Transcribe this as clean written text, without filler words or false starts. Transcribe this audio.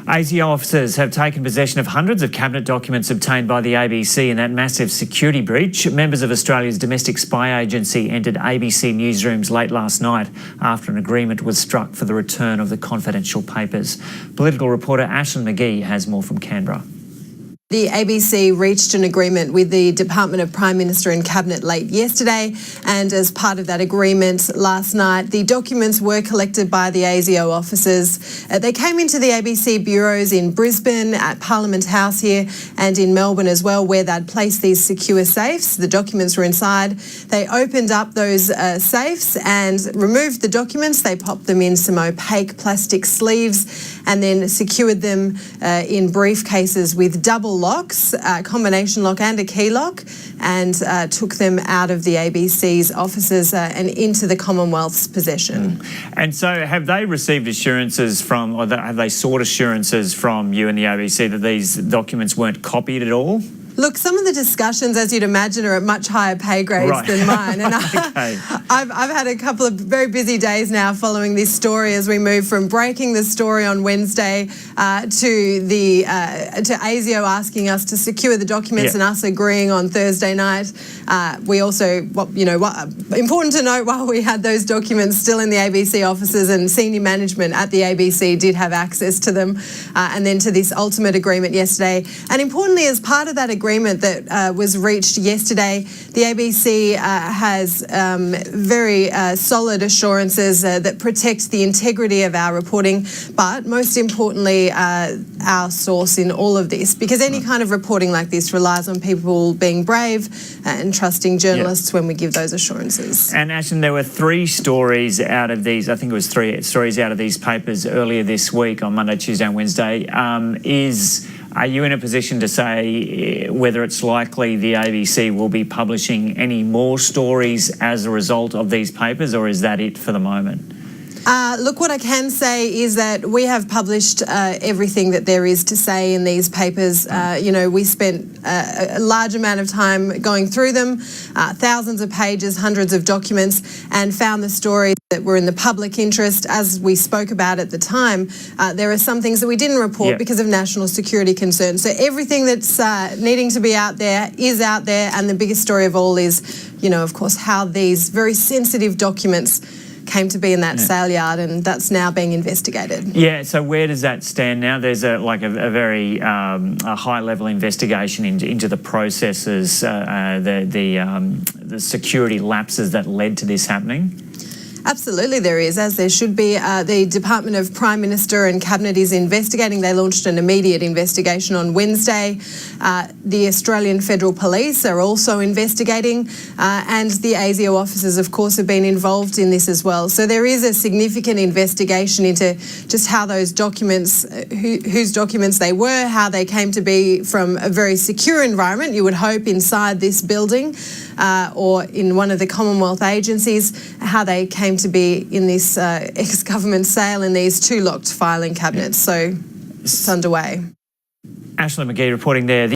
ASIO officers have taken possession of hundreds of cabinet documents obtained by the ABC in that massive security breach. Members of Australia's domestic spy agency entered ABC newsrooms late last night after an agreement was struck for the return of the confidential papers. Political reporter Ashlyn McGee has more from Canberra. The ABC reached an agreement with the Department of Prime Minister and Cabinet late yesterday, and as part of that agreement last night, the documents were collected by the ASIO officers. They came into the ABC bureaus in Brisbane, at Parliament House here, and in Melbourne as well, where they'd placed these secure safes. The documents were inside. They opened up those safes and removed the documents. They popped them in some opaque plastic sleeves and then secured them in briefcases with double locks, a combination lock and a key lock, and took them out of the ABC's offices and into the Commonwealth's possession. And so have they received assurances from, or have they sought assurances from you and the ABC that these documents weren't copied at all? Look, some of the discussions, as you'd imagine, are at much higher pay grades than mine. And Okay. I've had a couple of very busy days now following this story as we move from breaking the story on Wednesday to ASIO asking us to secure the documents and us agreeing on Thursday night. We also, important to note, while we had those documents still in the ABC offices and senior management at the ABC did have access to them, and then to this ultimate agreement yesterday. And importantly, as part of that agreement that was reached yesterday, the ABC has very solid assurances that protect the integrity of our reporting, but most importantly, our source in all of this, because any kind of reporting like this relies on people being brave and trusting journalists when we give those assurances. And Ashlyn, there were three stories out of these, I think it was three stories out of these papers earlier this week on Monday, Tuesday and Wednesday. Are you in a position to say whether it's likely the ABC will be publishing any more stories as a result of these papers, or is that it for the moment? Look, what I can say is that we have published everything that there is to say in these papers. We spent a large amount of time going through them, thousands of pages, hundreds of documents, and found the stories that were in the public interest. As we spoke about at the time, there are some things that we didn't report because of national security concerns. So everything that's needing to be out there is out there, and the biggest story of all is, of course, how these very sensitive documents came to be in that sale yard, and that's now being investigated. Yeah, so where does that stand now? There's a very high-level investigation into the processes, the security lapses that led to this happening. Absolutely there is, as there should be. The Department of Prime Minister and Cabinet is investigating. They launched an immediate investigation on Wednesday. The Australian Federal Police are also investigating, and the ASIO officers, of course, have been involved in this as well. So there is a significant investigation into just how those documents, whose documents they were, how they came to be from a very secure environment, you would hope, inside this building or in one of the Commonwealth agencies, how they came to be in this ex-government sale in these two locked filing cabinets. So it's underway. Ashlyn McGee reporting there.